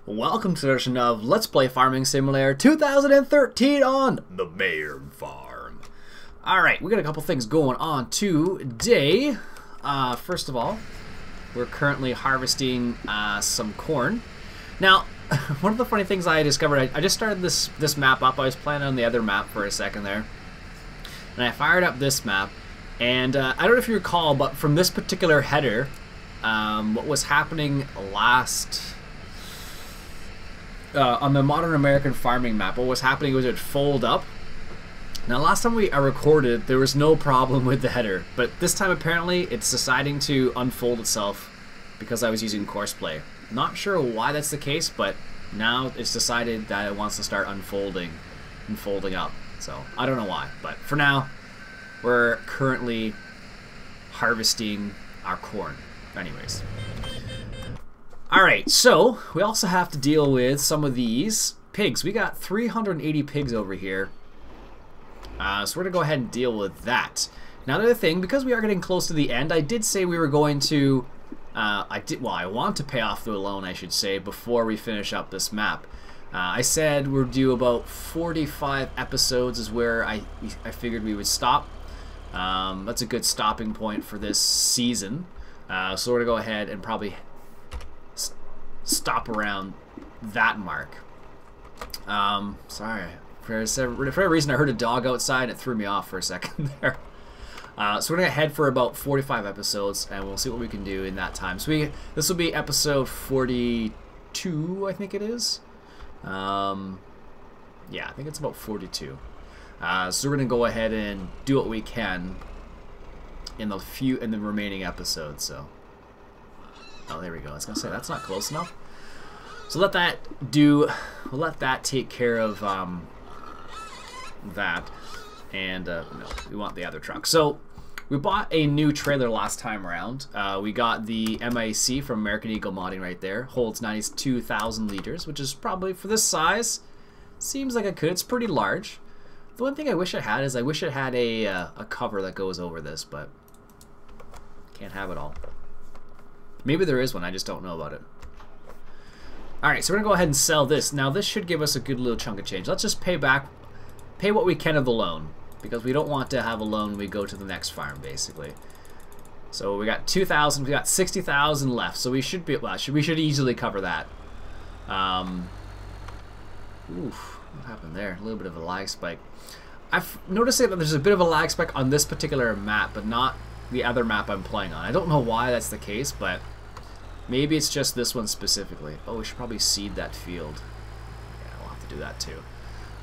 Welcome to the version of Let's Play Farming Simulator 2013 on the Mayor Farm. Alright, we got a couple things going on today. First of all, we're currently harvesting some corn. Now, one of the funny things I discovered, I just started this map up. I was playing on the other map for a second there. And I fired up this map. And I don't know if you recall, but from this particular header, what was happening on the Modern American Farming map, what was happening was it would fold up. Now last time I recorded, there was no problem with the header, but this time apparently it's deciding to unfold itself because I was using courseplay. Not sure why that's the case, but now it's decided that it wants to start unfolding and folding up. So I don't know why, but for now we're currently harvesting our corn. Anyways. Alright, so we also have to deal with some of these pigs. We got 380 pigs over here. So we're going to go ahead and deal with that. Now the other thing, because we are getting close to the end, I did say we were going to... I want to pay off the loan, I should say, before we finish up this map. I said we're due about 45 episodes is where I figured we would stop. That's a good stopping point for this season. So we're going to go ahead and probably stop around that mark. Sorry. For a reason I heard a dog outside and it threw me off for a second there. So we're going to head for about 45 episodes and we'll see what we can do in that time. So this will be episode 42, I think it is. Yeah, I think it's about 42. So we're going to go ahead and do what we can in the remaining episodes. So, oh, there we go. I was gonna say that's not close enough. So we'll let that take care of that, and no, we want the other truck. So we bought a new trailer last time around. We got the MIC from American Eagle Modding right there. Holds 92,000 liters, which is probably for this size. Seems like it could. It's pretty large. The one thing I wish it had is I wish it had a cover that goes over this, but can't have it all. Maybe there is one, I just don't know about it. Alright, so we're going to go ahead and sell this. Now this should give us a good little chunk of change. Let's just pay what we can of the loan, because we don't want to have a loan when we go to the next farm, basically. So we got 2,000, we got 60,000 left, so we should be, well, we should easily cover that. Oof, what happened there? A little bit of a lag spike. I've noticed that there's a bit of a lag spike on this particular map, but not the other map I'm playing on. I don't know why that's the case, but maybe it's just this one specifically. Oh, we should probably seed that field. Yeah, we'll have to do that too.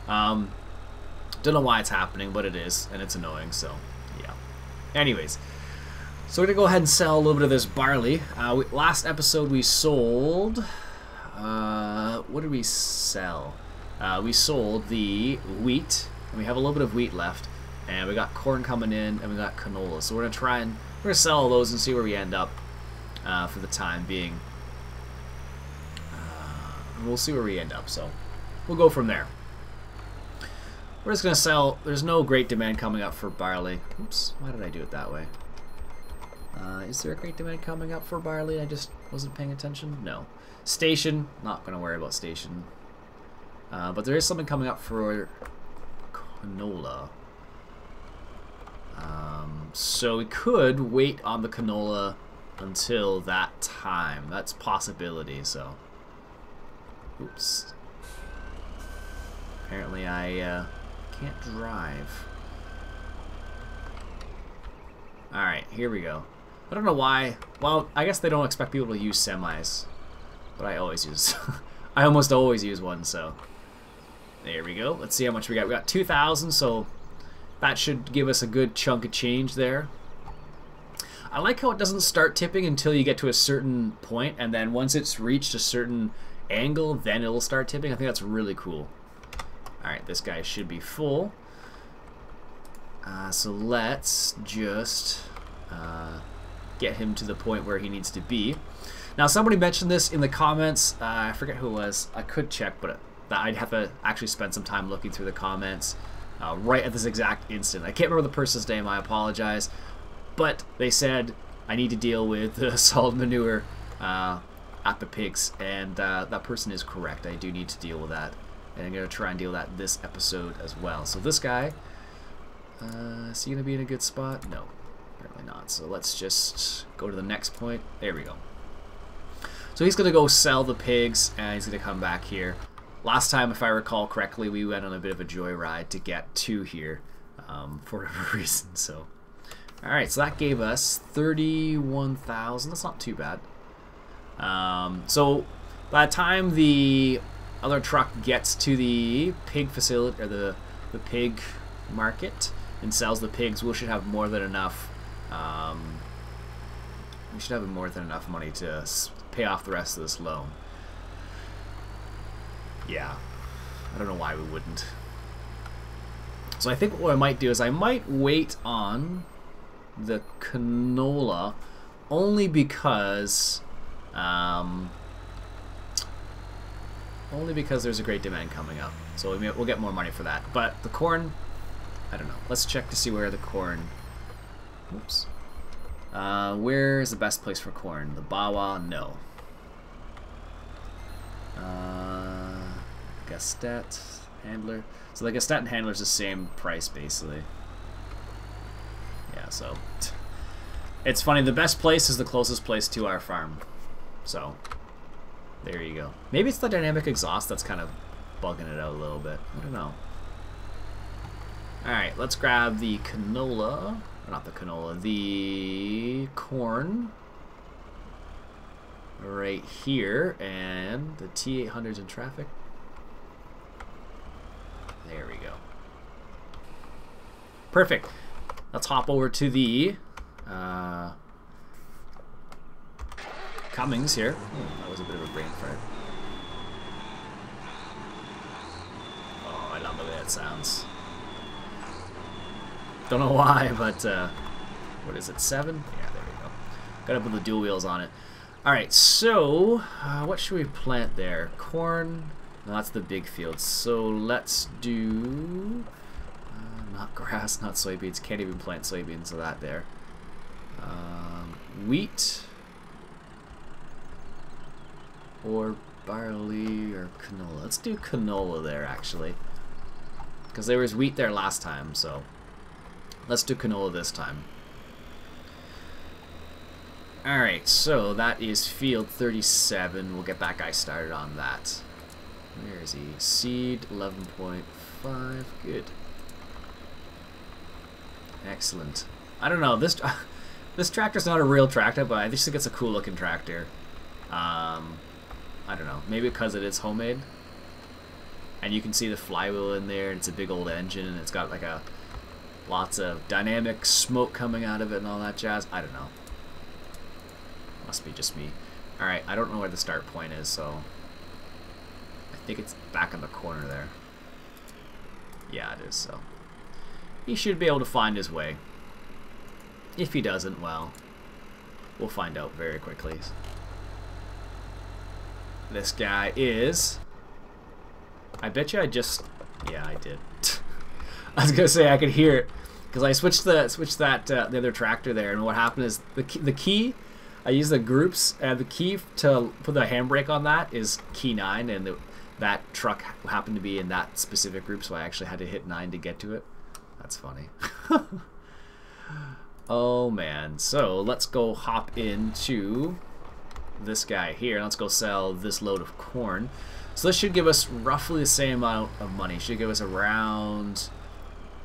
Don't know why it's happening, but it is, and it's annoying, so yeah. Anyways, so we're going to go ahead and sell a little bit of this barley. Last episode we sold... what did we sell? We sold the wheat, and we have a little bit of wheat left. And we got corn coming in, and we got canola. So we're gonna sell all those and see where we end up for the time being. We'll see where we end up. So we'll go from there. We're just gonna sell. There's no great demand coming up for barley. Oops, why did I do it that way? Is there a great demand coming up for barley? I just wasn't paying attention. No. Station. Not gonna worry about station. But there is something coming up for canola. So we could wait on the canola until that time. That's a possibility, so. Oops. Apparently I can't drive. Alright, here we go. I don't know why. Well, I guess they don't expect people to use semis. But I always use... I almost always use one, so. There we go. Let's see how much we got. We got 2,000, so... that should give us a good chunk of change there. I like how it doesn't start tipping until you get to a certain point, and then once it's reached a certain angle, then it'll start tipping. I think that's really cool. Alright, this guy should be full. So let's just get him to the point where he needs to be. Now, somebody mentioned this in the comments. I forget who it was. I could check, but I'd have to actually spend some time looking through the comments. Right at this exact instant. I can't remember the person's name, I apologize. But they said I need to deal with the solid manure at the pigs, and that person is correct. I do need to deal with that, and I'm going to try and deal with that this episode as well. So this guy, is he going to be in a good spot? No, apparently not. So let's just go to the next point. There we go. So he's going to go sell the pigs, and he's going to come back here. Last time, if I recall correctly, we went on a bit of a joyride to get to here for whatever reason. So, all right, so that gave us 31,000. That's not too bad. So by the time the other truck gets to the pig facility, or the pig market, and sells the pigs, we should have more than enough. We should have more than enough money to pay off the rest of this loan. Yeah, I don't know why we wouldn't. So I think what I might do is I might wait on the canola, only because there's a great demand coming up. So we'll get more money for that. But the corn, I don't know. Let's check to see where the corn. Oops. Where is the best place for corn? The Bawa? No. Gastet, Handler. So the Gastet and Handler is the same price basically. Yeah, so it's funny. The best place is the closest place to our farm. So there you go. Maybe it's the dynamic exhaust that's kind of bugging it out a little bit. I don't know. Alright, let's grab the canola. Or not the canola, the corn. Right here. And the T800's in traffic. There we go. Perfect. Let's hop over to the Cummings here. That was a bit of a brain fart. Oh, I love the way that sounds. Don't know why, but what is it, 7? Yeah, there we go. Got to put the dual wheels on it. Alright, so what should we plant there? Corn. No, that's the big field. So let's do not grass, not soybeans. Can't even plant soybeans, so that there. Wheat. Or barley or canola. Let's do canola there, actually. Because there was wheat there last time, so let's do canola this time. Alright, so that is field 37. We'll get that guy started on that. Where is he? Seed 11.5. Good. Excellent. I don't know, this tractor's not a real tractor, but I just think it's a cool looking tractor. I don't know, maybe because it is homemade. And you can see the flywheel in there, and it's a big old engine, and it's got like lots of dynamic smoke coming out of it and all that jazz. I don't know. Must be just me. Alright, I don't know where the start point is, so I think it's back in the corner there. Yeah, it is, so he should be able to find his way. If he doesn't, well, we'll find out very quickly. This guy is... I bet you I just... Yeah, I did. I was gonna say I could hear it because I switched the other tractor there, and what happened is the key. I use the groups, and the key to put the handbrake on that is key 9, and that truck happened to be in that specific group, so I actually had to hit 9 to get to it. That's funny. Oh man, so let's go hop into this guy here, and let's go sell this load of corn. So this should give us roughly the same amount of money. Should give us around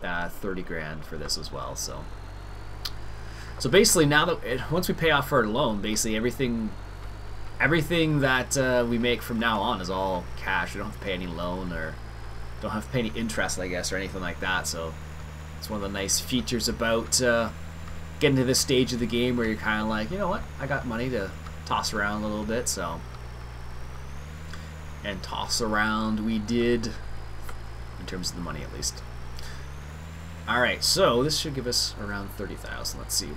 30 grand for this as well. So basically, now that once we pay off our loan, basically everything that we make from now on is all cash. We don't have to pay any loan, or don't have to pay any interest, I guess, or anything like that. So it's one of the nice features about getting to this stage of the game where you're kind of like, you know what, I got money to toss around a little bit, so. And toss around we did, in terms of the money at least. Alright, so this should give us around 30,000. Let's see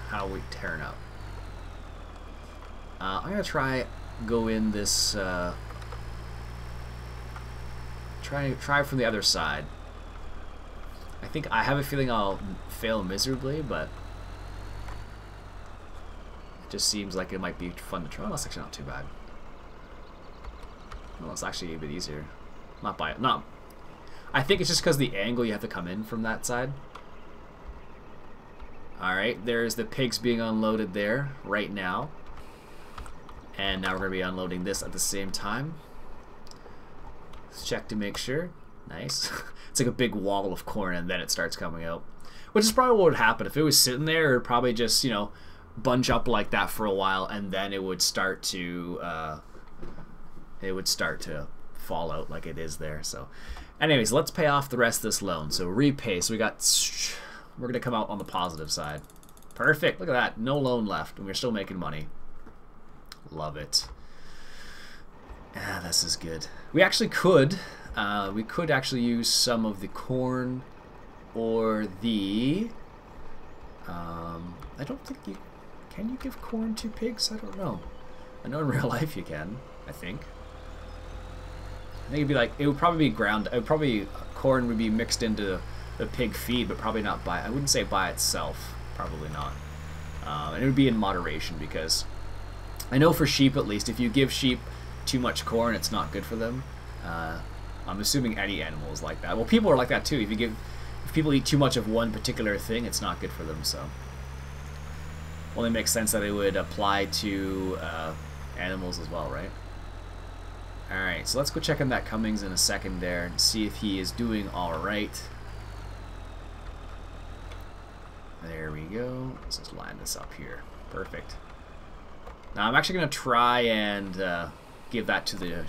how we turn up. I'm going to go in this, try from the other side. I have a feeling I'll fail miserably, but it just seems like it might be fun to try. Well, that's actually not too bad. Well, it's actually a bit easier. Not. I think it's just because the angle you have to come in from that side. Alright, there's the pigs being unloaded there right now. And now we're going to be unloading this at the same time. Let's check to make sure. Nice. It's like a big wall of corn and then it starts coming out. Which is probably what would happen. If it was sitting there, it would probably just, you know, bunch up like that for a while and then it would start to fall out like it is there. So anyways, let's pay off the rest of this loan. So repay. So we're going to come out on the positive side. Perfect. Look at that. No loan left. And we're still making money. Love it. Ah, this is good. We actually could. We could actually use some of the corn or the... I don't think you... Can you give corn to pigs? I don't know. I know in real life you can, I think. I think it'd be like... It would probably be ground... It would probably... Corn would be mixed into the pig feed, but probably not by... I wouldn't say by itself. Probably not. And it would be in moderation because... I know for sheep at least, if you give sheep too much corn, it's not good for them. I'm assuming any animal is like that. Well, people are like that too. If people eat too much of one particular thing, it's not good for them. So, only makes sense that it would apply to animals as well, right? All right, so let's go check on that Cummings in a second there and see if he is doing all right. There we go. Let's just line this up here. Perfect. Now I'm actually gonna try and give that to the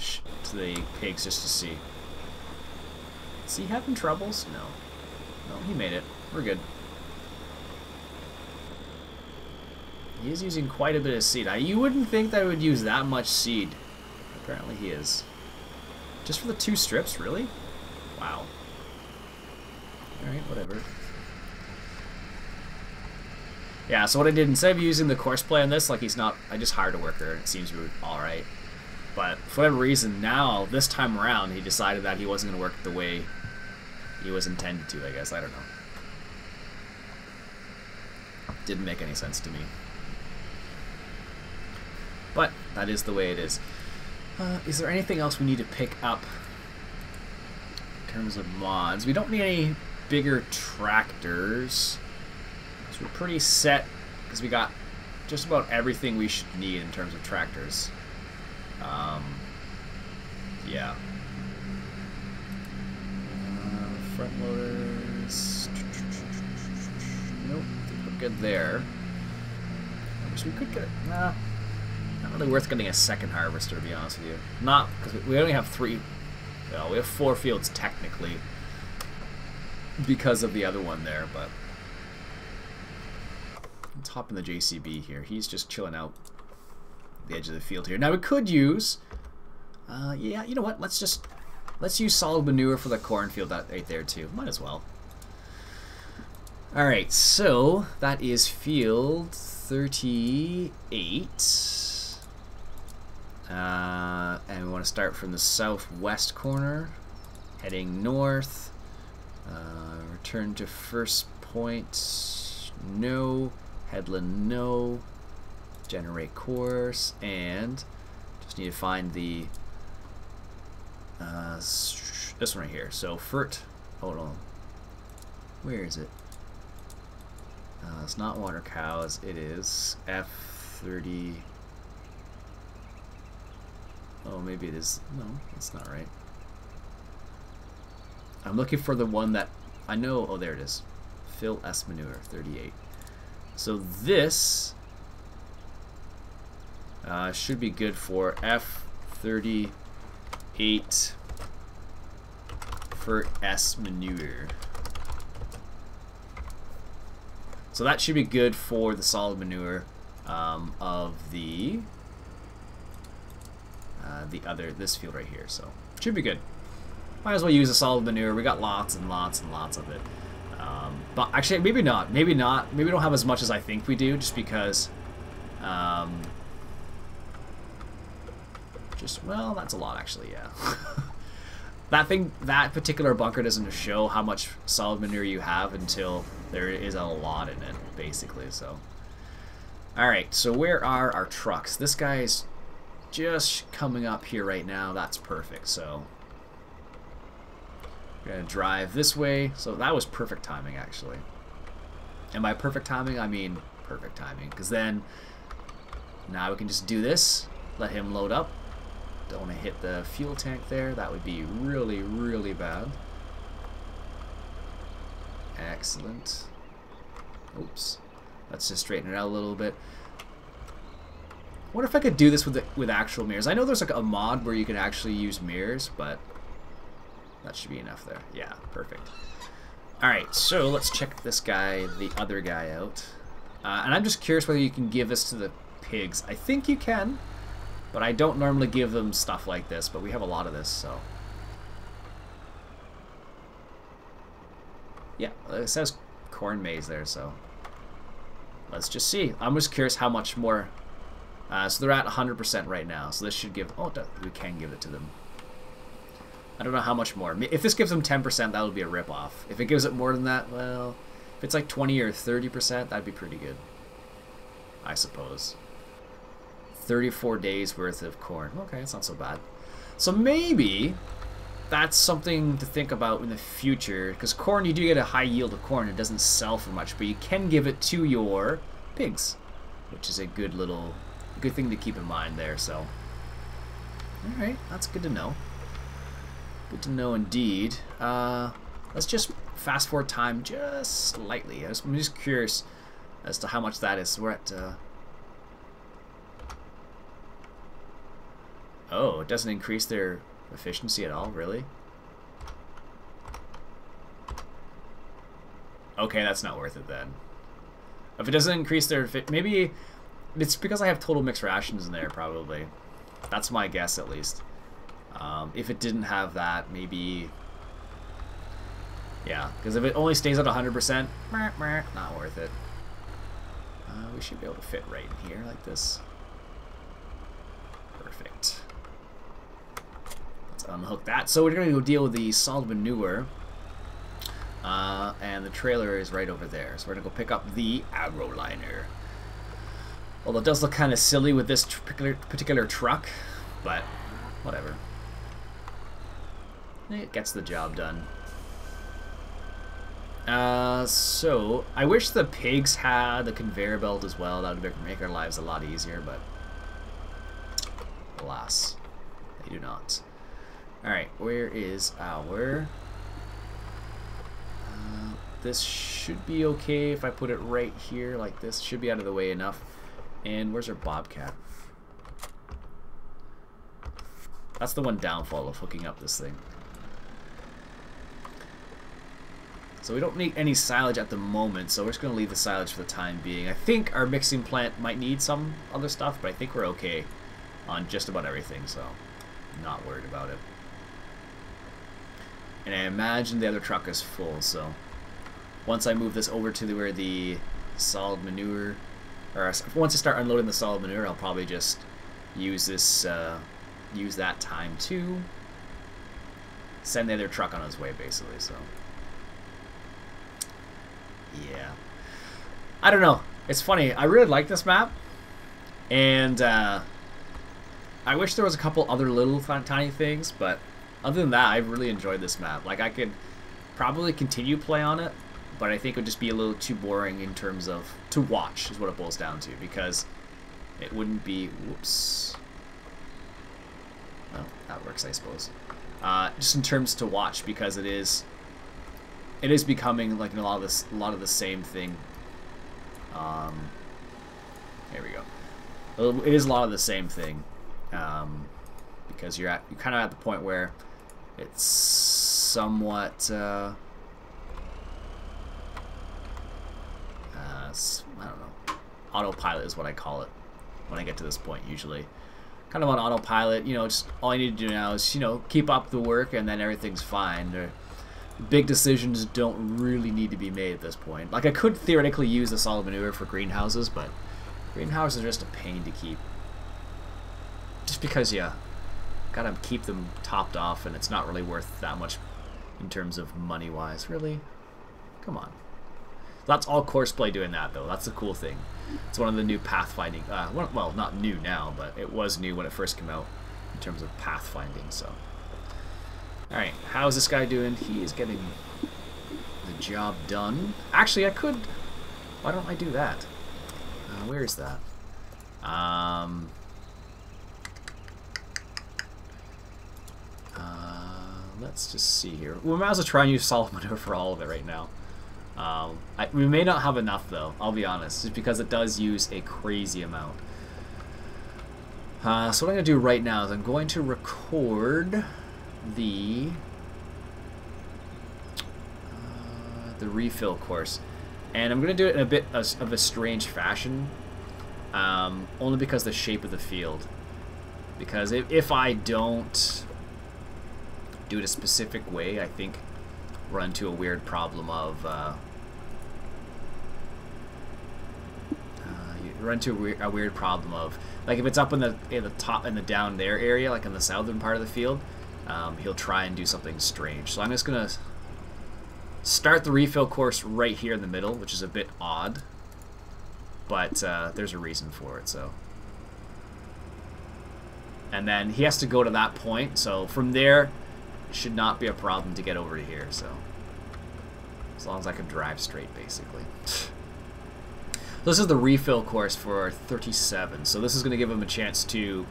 pigs just to see. Is he having troubles? No. No, he made it. We're good. He is using quite a bit of seed. You wouldn't think that I would use that much seed. Apparently he is. Just for the 2 strips, really? Wow. Alright, whatever. Yeah, so what I did, instead of using the course play on this, like I just hired a worker and it seems alright. But for whatever reason, now, this time around, he decided that he wasn't going to work the way he was intended to, I guess. I don't know. Didn't make any sense to me. But that is the way it is. Is there anything else we need to pick up in terms of mods? We don't need any bigger tractors. So we're pretty set because we got just about everything we should need in terms of tractors. Yeah. Front loaders. Nope, I think we're good there. I wish we could get it. Nah. Not really worth getting a second harvester, to be honest with you. Not, because we only have 3. Well, we have 4 fields technically because of the other one there, but let's hop in the JCB here. He's just chilling out the edge of the field here. Now we could use, yeah, you know what? Let's use solid manure for the cornfield right there too. Might as well. All right, so that is field 38. And we want to start from the southwest corner, heading north. Return to first point. No. Headland, no. Generate course, and just need to find the this one right here. So hold on. Where is it? It's not water cows. It is F30. Oh, maybe it is. No, that's not right. I'm looking for the one that I know. Oh, there it is. Fill S manure 38. So this should be good for F38 for S manure. So that should be good for the solid manure of the this field right here. So should be good. Might as well use a solid manure. We got lots and lots and lots of it. But actually, maybe not. Maybe not. Maybe we don't have as much as I think we do, just because. Well, that's a lot actually. Yeah. That particular bunker doesn't show how much solid manure you have until there is a lot in it, basically. So, all right. So where are our trucks? This guy's just coming up here right now. That's perfect. So we're going to drive this way. So that was perfect timing, actually. And by perfect timing, I mean perfect timing. Because then now we can just do this. Let him load up. Don't want to hit the fuel tank there. That would be really, really bad. Excellent. Oops. Let's just straighten it out a little bit. I wonder if I could do this with actual mirrors. I know there's like a mod where you can actually use mirrors, but that should be enough there. Yeah, perfect. Alright, so let's check this guy, the other guy out. And I'm just curious whether you can give this to the pigs. I think you can. But I don't normally give them stuff like this, but we have a lot of this, so. Yeah, it says corn maze there, so. Let's just see. I'm just curious how much more. So they're at 100% right now, so this should give. Oh, we can give it to them. I don't know how much more. If this gives them 10%, that would be a ripoff. If it gives it more than that, well, if it's like 20 or 30%, that'd be pretty good. I suppose. 34 days worth of corn. Okay, that's not so bad. So maybe that's something to think about in the future, because corn, you do get a high yield of corn. It doesn't sell for much, but you can give it to your pigs, which is a good thing to keep in mind there. So, all right, that's good to know. Good to know indeed. Let's just fast forward time just slightly. I'm just curious as to how much that is. We're at. Oh, it doesn't increase their efficiency at all, really? Okay, that's not worth it then. If it doesn't increase their maybe it's because I have total mixed rations in there, probably. That's my guess, at least. If it didn't have that, maybe. Yeah, because if it only stays at 100%, not worth it. We should be able to fit right in here like this. Perfect. Let's unhook that. So we're going to go deal with the solid manure. And the trailer is right over there. So we're going to go pick up the agro liner. Although it does look kind of silly with this particular truck, but whatever. It gets the job done. So I wish the pigs had the conveyor belt as well. That would make our lives a lot easier, but alas, they do not. Alright, where is our... this should be okay if I put it right here like this. Should be out of the way enough. And where's our bobcat? That's the one downfall of hooking up this thing. So we don't need any silage at the moment, so we're just going to leave the silage for the time being. I think our mixing plant might need some other stuff, but I think we're okay on just about everything, so I'm not worried about it. And I imagine the other truck is full, so once I move this over to where the solid manure, or once I start unloading the solid manure, I'll probably just use this, use that time to send the other truck on its way, basically, so. Yeah. I don't know. It's funny. I really like this map. And I wish there was a couple other little tiny things, but other than that, I really enjoyed this map. Like, I could probably continue play on it, but I think it would just be a little too boring in terms of to watch is what it boils down to, because it wouldn't be... Whoops. Well, that works, I suppose. Just in terms to watch, because it is becoming like a lot of the same thing. Here we go. It is a lot of the same thing, because you're kind of at the point where it's somewhat I don't know. Autopilot is what I call it when I get to this point usually. Kind of on autopilot, you know, just all you need to do now is, you know, keep up the work and then everything's fine. Big decisions don't really need to be made at this point. Like, I could theoretically use the solid manure for greenhouses, but greenhouses are just a pain to keep. Just because you gotta keep them topped off, and it's not really worth that much in terms of money-wise. Really? Come on. That's all Courseplay doing that, though. That's the cool thing. It's one of the new pathfinding. Well, not new now, but it was new when it first came out in terms of pathfinding. So, all right, how's this guy doing? He is getting the job done. Actually, I could. Why don't I do that? Where is that? Let's just see here. We might as well try and use solid manure for all of it right now. We may not have enough, though, I'll be honest, just because it does use a crazy amount. So what I'm going to do right now is I'm going to record the refill course. And I'm going to do it in a bit of a strange fashion, only because of the shape of the field. Because if I don't do it a specific way, I think run into a weird problem of a weird problem of, like, if it's up in the top in the down there area, like in the southern part of the field, he'll try and do something strange. So I'm just gonna start the refill course right here in the middle, which is a bit odd, but there's a reason for it. So, and then he has to go to that point, so from there it should not be a problem to get over to here. So as long as I can drive straight, basically. This is the refill course for 37, so this is going to give him a chance to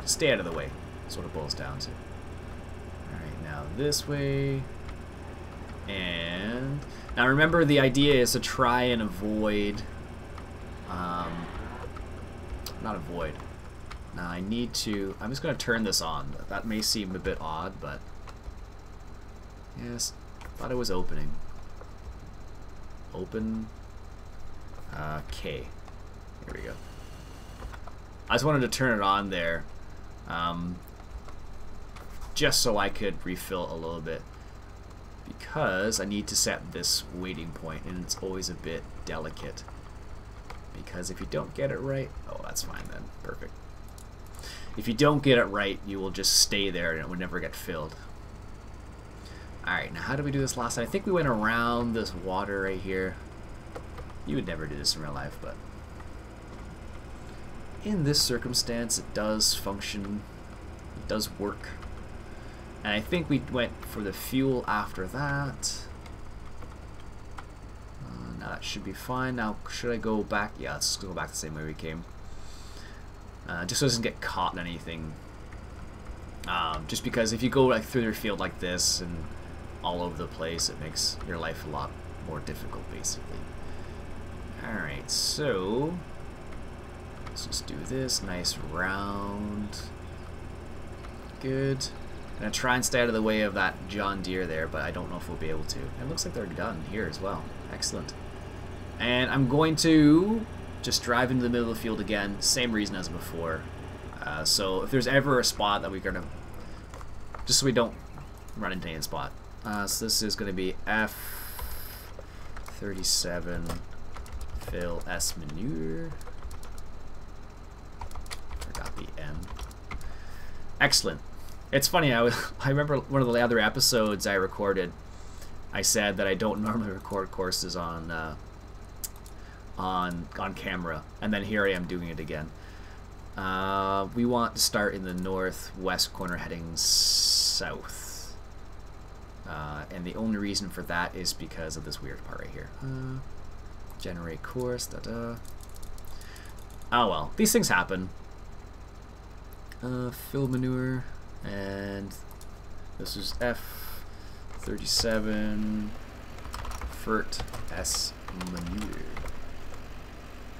stay out of the way. That's what it boils down to. Alright, now this way. And now remember, the idea is to try and avoid... not avoid. Now I need to... I'm just going to turn this on. That may seem a bit odd, but... Yes, thought it was opening. Open... K. Here we go. I just wanted to turn it on there, just so I could refill a little bit, because I need to set this waiting point, and it's always a bit delicate, because if you don't get it right, oh, that's fine then, perfect. If you don't get it right, you will just stay there and it would never get filled. Alright, now how did we do this last time? I think we went around this water right here. You would never do this in real life, but in this circumstance, it does function. It does work. And I think we went for the fuel after that. Now that should be fine. Now, should I go back? Yeah, let's go back the same way we came. Just so it doesn't get caught in anything. Just because if you go like through your field like this and all over the place, it makes your life a lot more difficult, basically. Alright, so let's just do this. Nice round. Good. I'm going to try and stay out of the way of that John Deere there, but I don't know if we'll be able to. It looks like they're done here as well. Excellent. And I'm going to just drive into the middle of the field again. Same reason as before. So if there's ever a spot that we're going to... Just so we don't run into any spot. So this is going to be F37... Fill S manure. Forgot the M. Excellent. It's funny. I remember one of the other episodes I recorded. I said that I don't normally record courses on camera, and then here I am doing it again. We want to start in the northwest corner, heading south, and the only reason for that is because of this weird part right here. Generate course, oh well, these things happen. Fill manure, and this is F37 Fert S manure.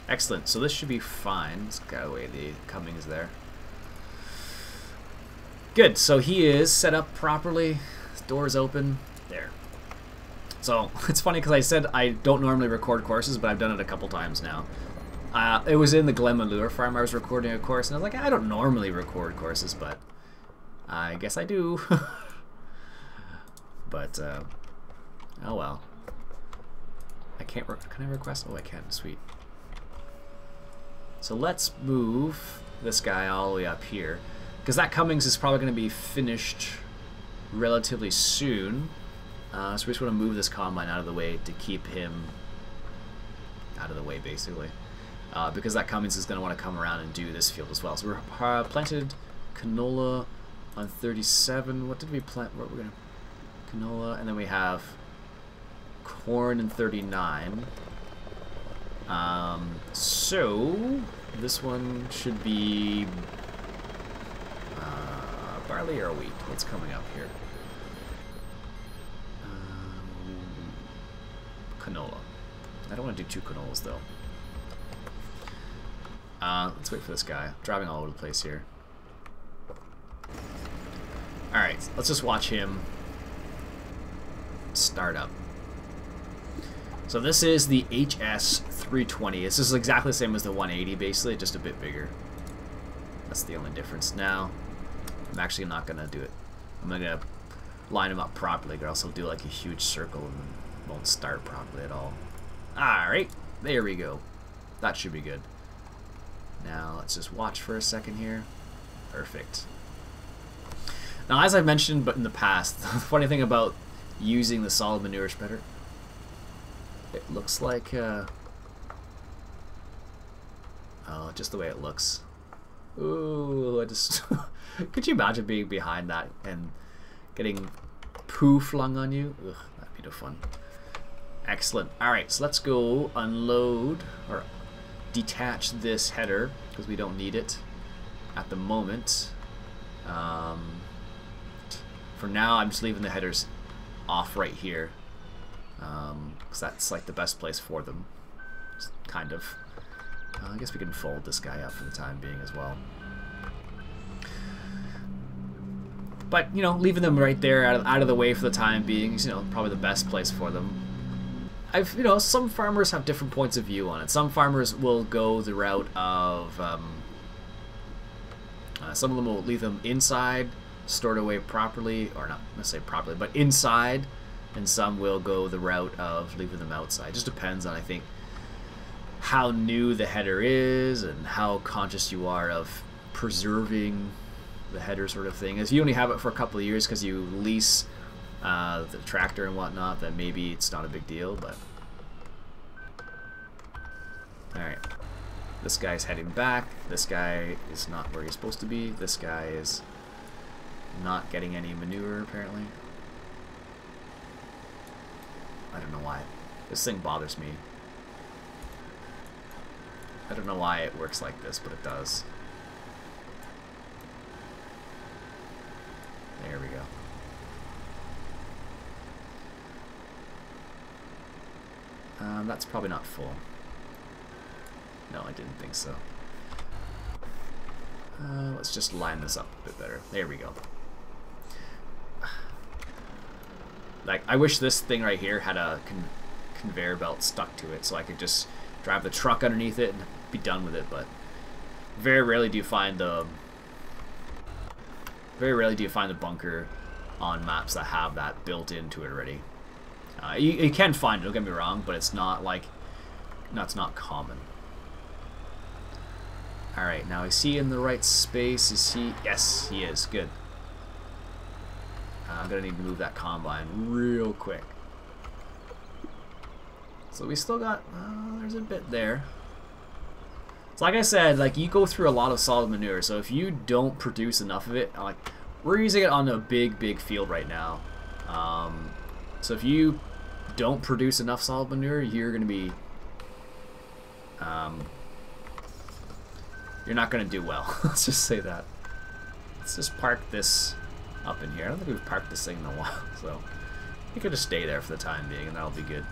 Excellent, so this should be fine. Let's get away the Cummings there. Good, so he is set up properly. His door's open. There. So, it's funny because I said I don't normally record courses, but I've done it a couple times now. It was in the Glen Manure Farm I was recording a course, and I was like, I don't normally record courses, but I guess I do. But, oh well. Can I request? Oh, I can. Sweet. So let's move this guy all the way up here, because that Cummings is probably going to be finished relatively soon. So we just want to move this combine out of the way to keep him out of the way, basically. Because that Cummins is going to want to come around and do this field as well. So we're planted canola on 37. What did we plant? What we're going to canola, and then we have corn in 39. So this one should be barley or wheat. What's coming up here? Canola. I don't want to do 2 canolas though. Let's wait for this guy. I'm driving all over the place here. Alright, let's just watch him start up. So this is the HS320. This is exactly the same as the 180 basically, just a bit bigger. That's the only difference. Now, I'm actually not going to do it. I'm going to line him up properly, or else he'll do like a huge circle and won't start properly at all. Alright, there we go. That should be good. Now let's just watch for a second here. Perfect. Now, as I've mentioned but in the past, the funny thing about using the solid manure spreader, it looks like oh, just the way it looks. Ooh, I just could you imagine being behind that and getting poo flung on you? Ugh, that'd be no fun. Excellent. Alright, so let's go unload or detach this header because we don't need it at the moment. For now, I'm just leaving the headers off right here because that's like the best place for them. Just kind of. I guess we can fold this guy up for the time being as well. But, you know, leaving them right there out of the way for the time being is, you know, probably the best place for them. You know, some farmers have different points of view on it. Some farmers will go the route of, some of them will leave them inside, stored away properly, or not necessarily properly, but inside, and some will go the route of leaving them outside. It just depends on, I think, how new the header is and how conscious you are of preserving the header sort of thing. If you only have it for a couple of years because you lease the tractor and whatnot, then maybe it's not a big deal, but alright. This guy's heading back. This guy is not where he's supposed to be. This guy is not getting any manure, apparently. I don't know why. This thing bothers me. I don't know why it works like this, but it does. There we go. That's probably not full. No, I didn't think so. Let's just line this up a bit better. There we go. Like, I wish this thing right here had a conveyor belt stuck to it so I could just drive the truck underneath it and be done with it, but very rarely do you find the bunker on maps that have that built into it already. You can find it, don't get me wrong, but it's not like, that's not common. Alright, now is he in the right space? Is he? Yes, he is. Good. I'm gonna need to move that combine real quick. So we still got, there's a bit there. So like I said, like, you go through a lot of solid manure, so if you don't produce enough of it, like, we're using it on a big field right now. So if you don't produce enough solid manure, you're gonna be, you're not gonna do well. Let's just say that. Let's just park this up in here. I don't think we've parked this thing in a while, so you could just stay there for the time being, and that'll be good.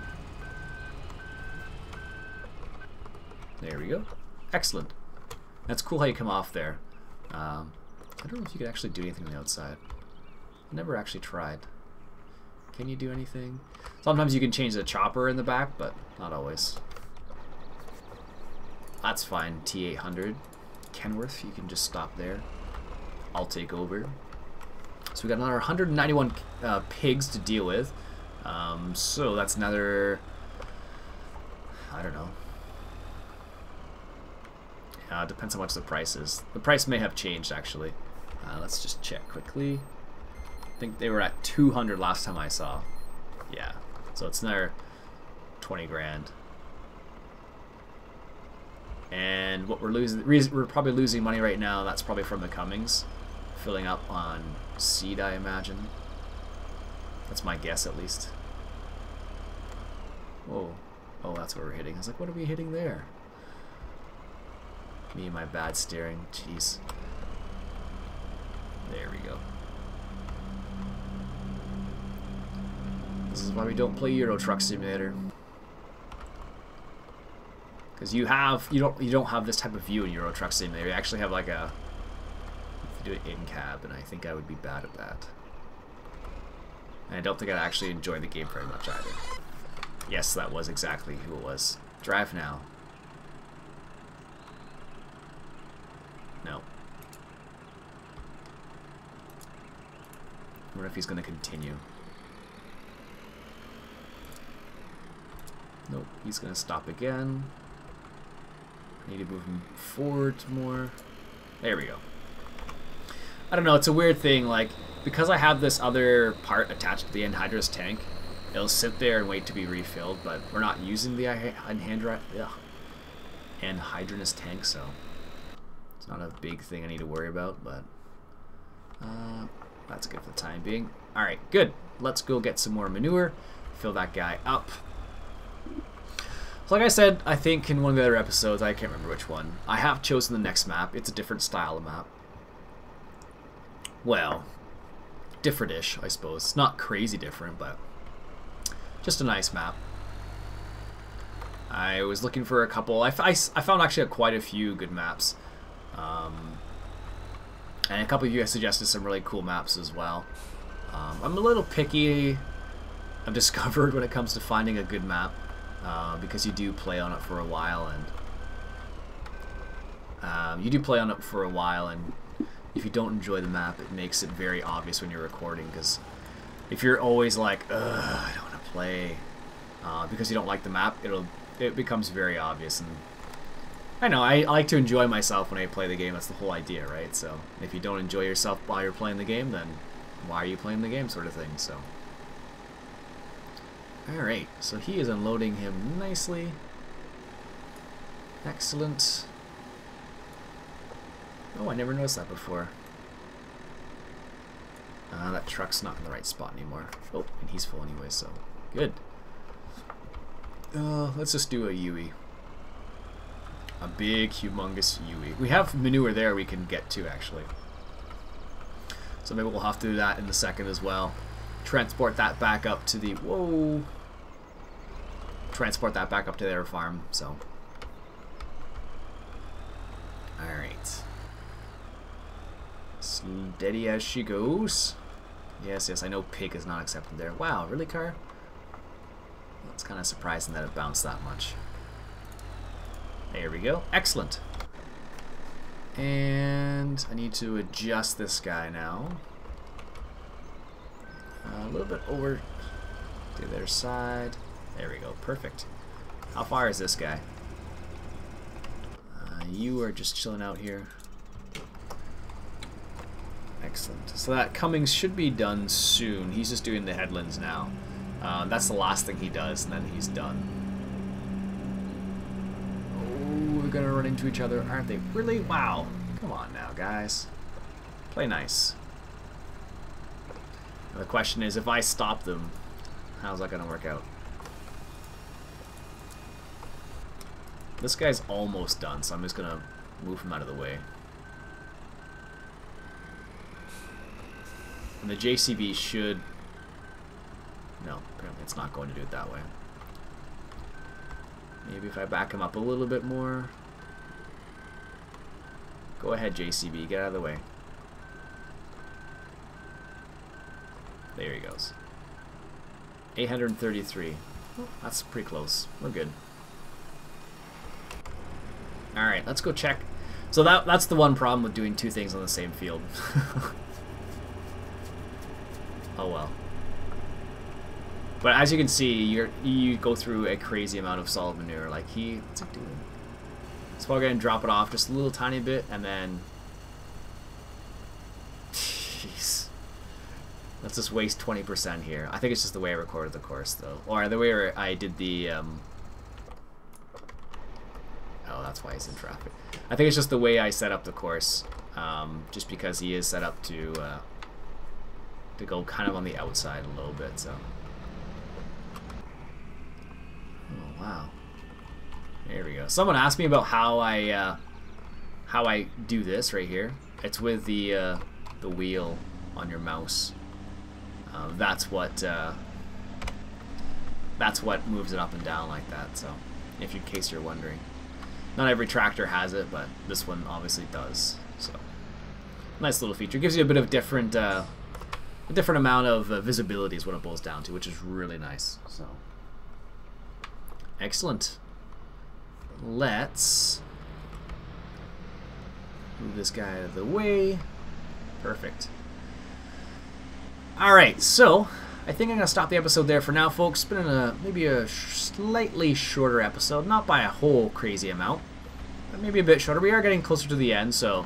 There we go. Excellent. That's cool how you come off there. I don't know if you could actually do anything on the outside. I never actually tried. Can you do anything? Sometimes you can change the chopper in the back, but not always. That's fine. T800. Kenworth, you can just stop there. I'll take over. So we got another 191 pigs to deal with. So that's another, I don't know. Depends how much the price is. The price may have changed, actually. Let's just check quickly. I think they were at 200 last time I saw. Yeah. So it's another 20 grand. And what we're losing, we're probably losing money right now. That's probably from the Cummings filling up on seed, I imagine. That's my guess, at least. Whoa. Oh, that's what we're hitting. I was like, what are we hitting there? Me and my bad steering. Jeez. There we go. This is why we don't play Euro Truck Simulator. Because you don't have this type of view in Euro Truck Simulator. You actually have like a, you do it in cab, and I think I would be bad at that. And I don't think I'd actually enjoy the game very much either. Yes, that was exactly who it was. Drive now. No. I wonder if he's going to continue. Nope, he's going to stop again. I need to move him forward more. There we go. I don't know, it's a weird thing, like, because I have this other part attached to the anhydrous tank, it'll sit there and wait to be refilled, but we're not using the anhydrous tank, so it's not a big thing I need to worry about, but that's good for the time being. Alright, good. Let's go get some more manure, fill that guy up. So like I said, I think in one of the other episodes, I can't remember which one, I have chosen the next map. It's a different style of map. Well, different-ish, I suppose. It's not crazy different, but just a nice map. I was looking for a couple. I found actually quite a few good maps. And a couple of you guys suggested some really cool maps as well. I'm a little picky, I've discovered, when it comes to finding a good map. Because you do play on it for a while, and if you don't enjoy the map, it makes it very obvious when you're recording, because if you're always like, I don't want to play, because you don't like the map, it becomes very obvious. And I know, I like to enjoy myself when I play the game. That's the whole idea, right? So if you don't enjoy yourself while you're playing the game, then why are you playing the game, sort of thing. So alright, so he is unloading him nicely. Excellent. Oh, I never noticed that before. That truck's not in the right spot anymore. Oh, and he's full anyway, so good. Let's just do a Yui. A big, humongous Yui. We have manure there we can get to, actually. So maybe we'll have to do that in a second as well. Transport that back up to the... Whoa! Transport that back up to their farm, so... Alright. Steady as she goes. Yes, yes, I know pig is not accepted there. Wow, really, car? That's kind of surprising that it bounced that much. There we go. Excellent. And I need to adjust this guy now. A little bit over to their side. There we go. Perfect. How far is this guy? You are just chilling out here. Excellent. So that Cummings should be done soon. He's just doing the headlands now. That's the last thing he does, and then he's done. Oh, we're gonna run into each other, aren't they? Really? Wow. Come on now, guys. Play nice. Now the question is, if I stop them, how's that gonna work out? This guy's almost done, so I'm just gonna move him out of the way. And the JCB should... No, apparently it's not going to do it that way. Maybe if I back him up a little bit more. Go ahead, JCB, get out of the way. There he goes. 833. Oh, that's pretty close. We're good. Alright, let's go check. So that's the one problem with doing two things on the same field. Oh well. But as you can see, you go through a crazy amount of solid manure. Like what's he doing? So we're gonna drop it off just a little tiny bit, and then, jeez, Let's just waste 20% here. I think it's just the way I recorded the course, though. Or the way I did the... Oh, that's why he's in traffic. I think it's just the way I set up the course. Just because he is set up to go kind of on the outside a little bit, so... Oh, wow. There we go. Someone asked me about how I do this right here. It's with the wheel on your mouse. That's what moves it up and down like that. So, if in case you're wondering, not every tractor has it, but this one obviously does. So, nice little feature. Gives you a bit of different, a different amount of visibility is what it boils down to, which is really nice. So, excellent. Let's move this guy out of the way. Perfect. Alright, so I think I'm going to stop the episode there for now, folks. It's been maybe a slightly shorter episode. Not by a whole crazy amount, but maybe a bit shorter. We are getting closer to the end, so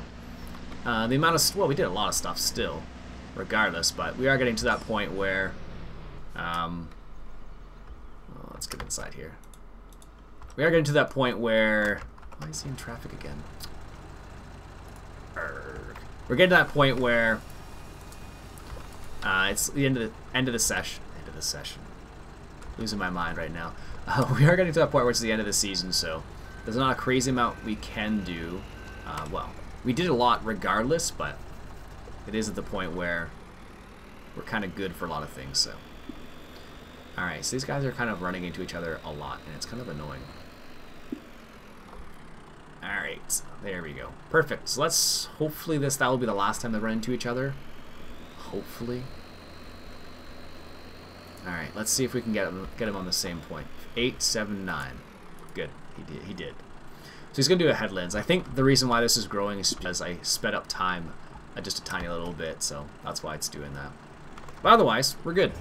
the amount of... Well, we did a lot of stuff still, regardless, but we are getting to that point where... well, let's get inside here. We are getting to that point where... Why is he in traffic again? Arrgh. We're getting to that point where... it's the end of the session. Losing my mind right now. We are getting to that point where it's the end of the season, so there's not a crazy amount we can do. Well, we did a lot regardless, but it is at the point where we're kind of good for a lot of things. So, all right, so these guys are kind of running into each other a lot, and it's kind of annoying. All right, there we go. Perfect. So let's hopefully that will be the last time they run into each other. Hopefully. Alright, let's see if we can get him on the same point. 8, 7, 9. Good. He did. So he's going to do a headlands. I think the reason why this is growing is because I sped up time just a tiny little bit, so that's why it's doing that. But otherwise, we're good.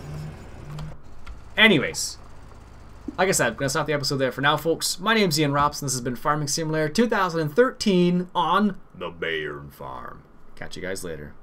Anyways, like I said, I'm going to stop the episode there for now, folks. My name's Iain Robson. This has been Farming Simulator 2013 on the Bayern Farm. Catch you guys later.